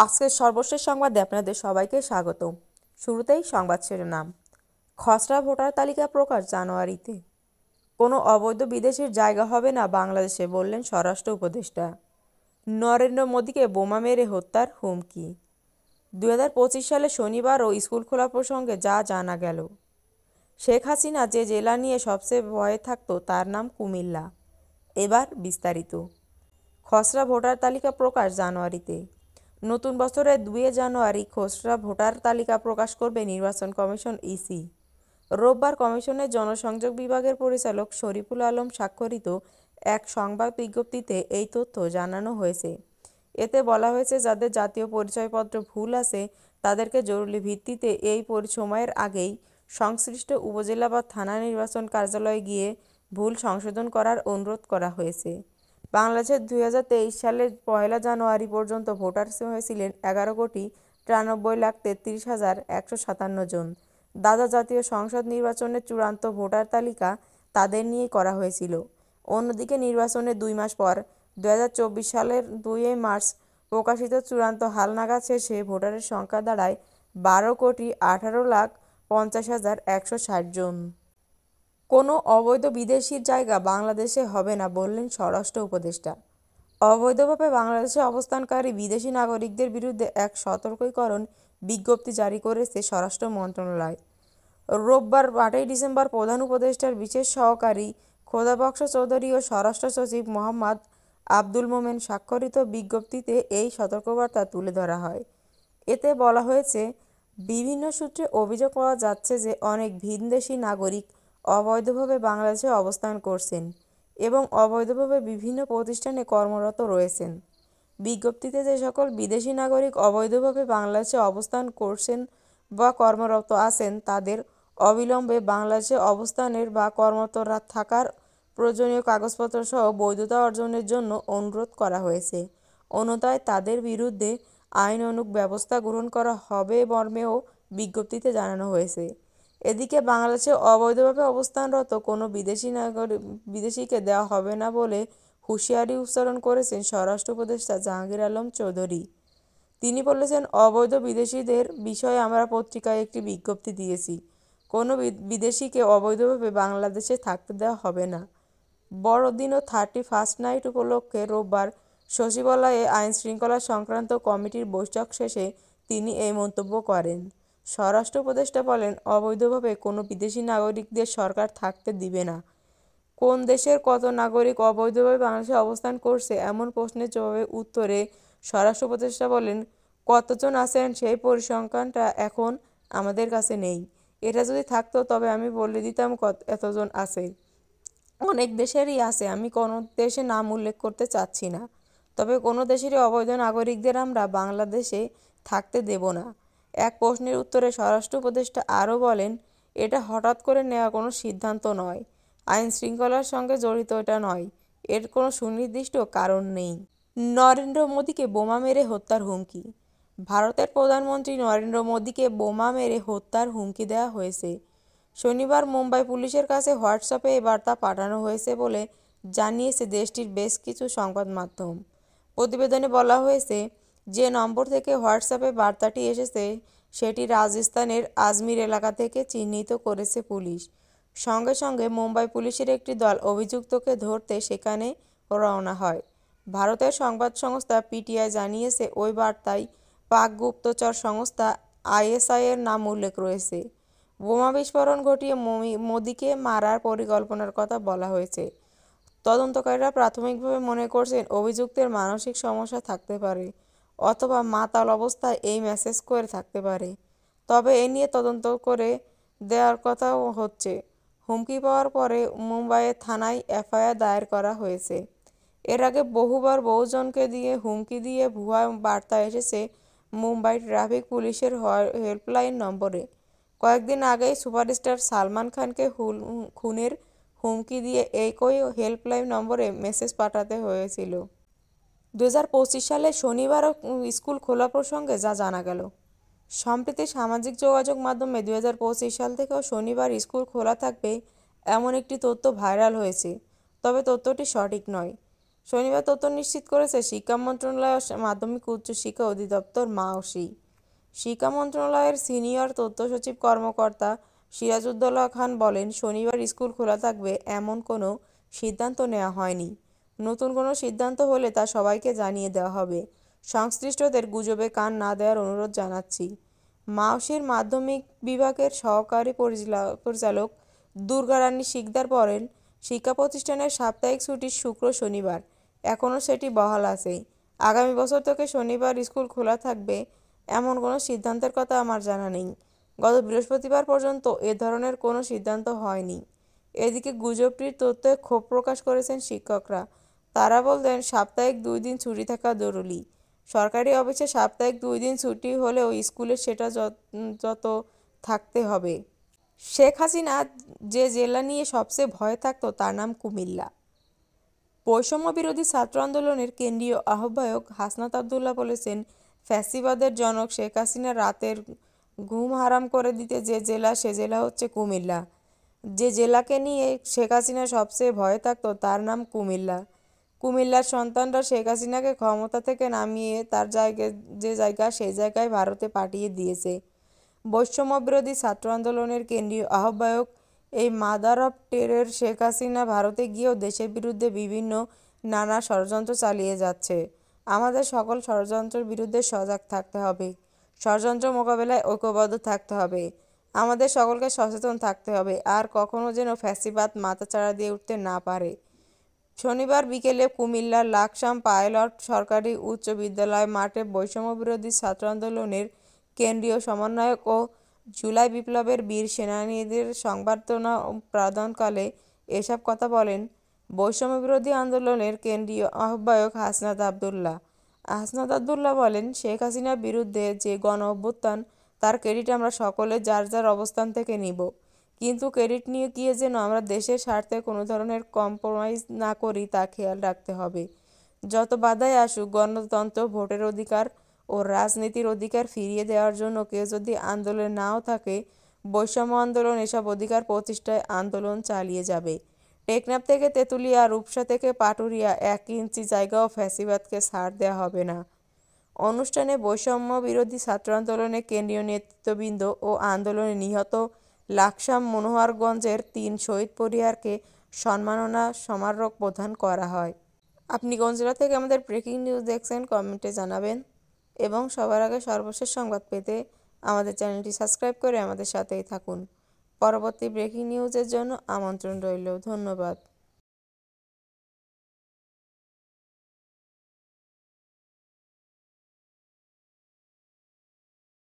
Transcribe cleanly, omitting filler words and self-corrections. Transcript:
আজকের সর্বশেষ সংবাদে আপনাদের সবাইকে স্বাগত। শুরুতেই সংবাদ শিরোনাম। খসড়া ভোটার তালিকা প্রকাশ জানুয়ারিতে। কোনো অবৈধ বিদেশির জায়গা হবে না বাংলাদেশে, বললেন স্বরাষ্ট্র উপদেষ্টা। নরেন্দ্র মোদীকে বোমা মেরে হত্যার হুমকি। 2025 সালে শনিবারও স্কুল খোলা প্রসঙ্গে যা জানা গেল। শেখ হাসিনা যে জেলা নিয়ে সবচেয়ে ভয়ে থাকত তার নাম কুমিল্লা। এবার বিস্তারিত। খসড়া ভোটার তালিকা প্রকাশ জানুয়ারিতে। নতুন বছরের 2 জানুয়ারি খসড়া ভোটার তালিকা প্রকাশ করবে নির্বাচন কমিশন ইসি। রোববার কমিশনের জনসংযোগ বিভাগের পরিচালক শরীফুল আলম স্বাক্ষরিত এক সংবাদ বিজ্ঞপ্তিতে এই তথ্য জানানো হয়েছে। এতে বলা হয়েছে, যাদের জাতীয় পরিচয়পত্র ভুল আছে তাদেরকে জরুরি ভিত্তিতে এই সময়ের আগেই সংশ্লিষ্ট উপজেলা বা থানা নির্বাচন কার্যালয়ে গিয়ে ভুল সংশোধন করার অনুরোধ করা হয়েছে। বাংলাদেশের 2023 সালের 1 জানুয়ারি পর্যন্ত ভোটার হয়েছিলেন 11,93,33,157 জন। দ্বাদশ জাতীয় সংসদ নির্বাচনের চূড়ান্ত ভোটার তালিকা তাদের নিয়েই করা হয়েছিল। অন্যদিকে নির্বাচনের 2 মাস পর 2024 সালের 2 মার্চ প্রকাশিত চূড়ান্ত হালনাগাদ শেষে ভোটারের সংখ্যা দাঁড়ায় 12,18,50,160 জন। কোনো অবৈধ বিদেশির জায়গা বাংলাদেশে হবে না, বললেন স্বরাষ্ট্র উপদেষ্টা। অবৈধভাবে বাংলাদেশে অবস্থানকারী বিদেশি নাগরিকদের বিরুদ্ধে এক সতর্কীকরণ বিজ্ঞপ্তি জারি করেছে স্বরাষ্ট্র মন্ত্রণালয়। রোববার 8 ডিসেম্বর প্রধান উপদেষ্টার বিশেষ সহকারী খোদাবক্স চৌধুরী ও স্বরাষ্ট্র সচিব মোহাম্মদ আব্দুল মোমেন স্বাক্ষরিত বিজ্ঞপ্তিতে এই সতর্কবার্তা তুলে ধরা হয়। এতে বলা হয়েছে, বিভিন্ন সূত্রে অভিযোগ পাওয়া যাচ্ছে যে অনেক ভিনদেশি নাগরিক অবৈধভাবে বাংলাদেশে অবস্থান করছেন এবং অবৈধভাবে বিভিন্ন প্রতিষ্ঠানে কর্মরত রয়েছেন। বিজ্ঞপ্তিতে যে সকল বিদেশি নাগরিক অবৈধভাবে বাংলাদেশে অবস্থান করছেন বা কর্মরত আছেন তাদের অবিলম্বে বাংলাদেশে অবস্থানের বা কর্মরত থাকার প্রয়োজনীয় কাগজপত্র সহ বৈধতা অর্জনের জন্য অনুরোধ করা হয়েছে। অন্যথায় তাদের বিরুদ্ধে আইনানুগ ব্যবস্থা গ্রহণ করা হবে মর্মেও বিজ্ঞপ্তিতে জানানো হয়েছে। এদিকে বাংলাদেশে অবৈধভাবে অবস্থানরত কোনো বিদেশিকে দেওয়া হবে না বলে হুঁশিয়ারি উচ্চারণ করেছেন স্বরাষ্ট্র উপদেষ্টা জাহাঙ্গীর আলম চৌধুরী। তিনি বলেছেন, অবৈধ বিদেশিদের বিষয়ে আমরা পত্রিকায় একটি বিজ্ঞপ্তি দিয়েছি। কোনো বিদেশিকে অবৈধভাবে বাংলাদেশে থাকতে দেওয়া হবে না। বড়দিন ও 31st নাইট উপলক্ষে রোববার সচিবালয়ে আইনশৃঙ্খলা সংক্রান্ত কমিটির বৈঠক শেষে তিনি এই মন্তব্য করেন। স্বরাষ্ট্র উপদেষ্টা বলেন, অবৈধভাবে কোনো বিদেশি নাগরিকদের সরকার থাকতে দিবে না। কোন দেশের কত নাগরিক অবৈধভাবে বাংলাদেশে অবস্থান করছে এমন প্রশ্নের জবাবে উত্তরে স্বরাষ্ট্র উপদেষ্টা বলেন, কতজন আছেন সেই পরিসংখ্যানটা এখন আমাদের কাছে নেই। এটা যদি থাকতো তবে আমি বলে দিতাম এতজন আছে। অনেক দেশেরই আছে, আমি কোনো দেশের নাম উল্লেখ করতে চাচ্ছি না। তবে কোনো দেশেরই অবৈধ নাগরিকদের আমরা বাংলাদেশে থাকতে দেব না। এক প্রশ্নের উত্তরে স্বরাষ্ট্র উপদেষ্টা আরও বলেন, এটা হঠাৎ করে নেওয়া কোনো সিদ্ধান্ত নয়, আইন শৃঙ্খলার সঙ্গে জড়িত এটা নয়, এর কোনো সুনির্দিষ্ট কারণ নেই। নরেন্দ্র মোদীকে বোমা মেরে হত্যার হুমকি। ভারতের প্রধানমন্ত্রী নরেন্দ্র মোদীকে বোমা মেরে হত্যার হুমকি দেওয়া হয়েছে। শনিবার মুম্বাই পুলিশের কাছে হোয়াটসঅ্যাপে এই বার্তা পাঠানো হয়েছে বলে জানিয়েছে দেশটির বেশ কিছু সংবাদ মাধ্যম। প্রতিবেদনে বলা হয়েছে, যে নম্বর থেকে হোয়াটসঅ্যাপে বার্তাটি এসেছে সেটি রাজস্থানের আজমির এলাকা থেকে চিহ্নিত করেছে পুলিশ। সঙ্গে সঙ্গে মুম্বাই পুলিশের একটি দল অভিযুক্তকে ধরতে সেখানে রওনা হয়। ভারতের সংবাদ সংস্থা পিটিআই জানিয়েছে, ওই বার্তায় পাক গুপ্তচর সংস্থা আইএসআই-এর নাম উল্লেখ রয়েছে। বোমা বিস্ফোরণ ঘটিয়ে মোদীকে মারার পরিকল্পনার কথা বলা হয়েছে। তদন্তকারীরা প্রাথমিকভাবে মনে করছেন অভিযুক্তের মানসিক সমস্যা থাকতে পারে অথবা মাতাল অবস্থায় এই মেসেজ করে থাকতে পারে। তবে এ নিয়ে তদন্ত করে দেওয়ার কথাও হচ্ছে। হুমকি পাওয়ার পরে মুম্বাইয়ের থানায় এফআইআর দায়ের করা হয়েছে। এর আগে বহুবার বহুজনকে দিয়ে হুমকি দিয়ে ভুয়া বার্তা এসেছে মুম্বাই ট্রাফিক পুলিশের হেল্পলাইন নম্বরে। কয়েকদিন আগেই সুপারস্টার সালমান খানকে খুনের হুমকি দিয়ে একই হেল্পলাইন নম্বরে মেসেজ পাঠাতে হয়েছিল। 2025 সালে শনিবারও স্কুল খোলা প্রসঙ্গে যা জানা গেল। সম্প্রতি সামাজিক যোগাযোগ মাধ্যমে 2025 সাল থেকেও শনিবার স্কুল খোলা থাকবে এমন একটি তথ্য ভাইরাল হয়েছে, তবে তথ্যটি সঠিক নয়। শনিবার তথ্য নিশ্চিত করেছে শিক্ষা মন্ত্রণালয় ও মাধ্যমিক উচ্চ শিক্ষা অধিদপ্তর মাওসি। শিক্ষা মন্ত্রণালয়ের সিনিয়র তথ্য সচিব কর্মকর্তা সিরাজউদ্দৌলা খান বলেন, শনিবার স্কুল খোলা থাকবে এমন কোনো সিদ্ধান্ত নেওয়া হয়নি। নতুন কোনো সিদ্ধান্ত হলে তা সবাইকে জানিয়ে দেওয়া হবে। সংশ্লিষ্টদের গুজবে কান না দেওয়ার অনুরোধ জানাচ্ছি। মাওসির মাধ্যমিক বিভাগের সহকারী পরিচালক দুর্গারানী শিকদার বলেন, শিক্ষা প্রতিষ্ঠানের সাপ্তাহিক ছুটি শুক্র শনিবার এখনও সেটি বহাল আছে। আগামী বছর থেকে শনিবার স্কুল খোলা থাকবে এমন কোনো সিদ্ধান্তের কথা আমার জানা নেই। গত বৃহস্পতিবার পর্যন্ত এ ধরনের কোনো সিদ্ধান্ত হয়নি। এদিকে গুজবটির তথ্যে ক্ষোভ প্রকাশ করেছেন শিক্ষকরা। তারা বললেন, সাপ্তাহিক 2 দিন ছুটি থাকা জরুরি। সরকারি অফিসে সাপ্তাহিক 2 দিন ছুটি হলেও স্কুলে সেটা যত থাকতে হবে। শেখ হাসিনা যে জেলা নিয়ে সবচেয়ে ভয়ে থাকত তার নাম কুমিল্লা। বৈষম্য বিরোধী ছাত্র আন্দোলনের কেন্দ্রীয় আহ্বায়ক হাসনাত আবদুল্লাহ বলেছেন, ফ্যাসিবাদের জনক শেখ হাসিনা রাতের ঘুম হারাম করে দিতে যে জেলা, সে জেলা হচ্ছে কুমিল্লা। যে জেলাকে নিয়ে শেখ হাসিনা সবচেয়ে ভয়ে থাকত তার নাম কুমিল্লা। কুমিল্লার সন্তানরা শেখ হাসিনাকে ক্ষমতা থেকে নামিয়ে তার সেই জায়গায় ভারতে পাঠিয়ে দিয়েছে। বৈষম্য বিরোধী ছাত্র আন্দোলনের কেন্দ্রীয় আহ্বায়ক এই mother of terror Sheikh Hasina ভারতে গিয়েও দেশের বিরুদ্ধে নানা ষড়যন্ত্র চালিয়ে যাচ্ছে। আমাদের সকল ষড়যন্ত্রের বিরুদ্ধে সজাগ থাকতে হবে। ষড়যন্ত্র মোকাবেলায় ঐক্যবদ্ধ থাকতে হবে। আমাদের সকলকে সচেতন থাকতে হবে, আর কখনো যেন ফ্যাসিবাদ মাথাচাড়া দিয়ে উঠতে না পারে। শনিবার বিকেলে কুমিল্লার লাকসাম পাইলট সরকারি উচ্চ বিদ্যালয় মাঠে বৈষম্য বিরোধী ছাত্র আন্দোলনের কেন্দ্রীয় সমন্বয়ক ও জুলাই বিপ্লবের বীর সেনানীদের সংবর্ধনা প্রদানকালে এসব কথা বলেন বৈষম্য বিরোধী আন্দোলনের কেন্দ্রীয় আহ্বায়ক হাসনাত আবদুল্লাহ। হাসনাত আবদুল্লাহ বলেন, শেখ হাসিনার বিরুদ্ধে যে গণ অভ্যুত্থান, তার ক্রেডিট আমরা সকলে যার যার অবস্থান থেকে নিব। কিন্তু ক্রেডিট নিয়ে গিয়ে যেন আমরা দেশের স্বার্থে কোনো ধরনের কম্প্রোমাইজ না করি তা খেয়াল রাখতে হবে। যত বাধাই আসুক, গণতন্ত্র, ভোটের অধিকার ও রাজনীতির অধিকার ফিরিয়ে দেওয়ার জন্য কেউ যদি আন্দোলনে নাও থাকে, বৈষম্য আন্দোলন এসব অধিকার প্রতিষ্ঠায় আন্দোলন চালিয়ে যাবে। টেকনাফ থেকে তেঁতুলিয়া, রূপসা থেকে পাটুরিয়া 1 ইঞ্চি জায়গাও ফ্যাসিবাদকে ছাড় দেওয়া হবে না। অনুষ্ঠানে বৈষম্য বিরোধী ছাত্র আন্দোলনের কেন্দ্রীয় নেতৃত্ববৃন্দ ও আন্দোলনে নিহত লাকসাম মনোহরগঞ্জের 3 শহীদ পরিবারকে সম্মাননা সমারোহ প্রদান করা হয়। আপনি কোন জেলা থেকে আমাদের ব্রেকিং নিউজ দেখছেন কমেন্টে জানাবেন, এবং সবার আগে সর্বশেষ সংবাদ পেতে আমাদের চ্যানেলটি সাবস্ক্রাইব করে আমাদের সাথেই থাকুন। পরবর্তী ব্রেকিং নিউজের জন্য আমন্ত্রণ রইল। ধন্যবাদ।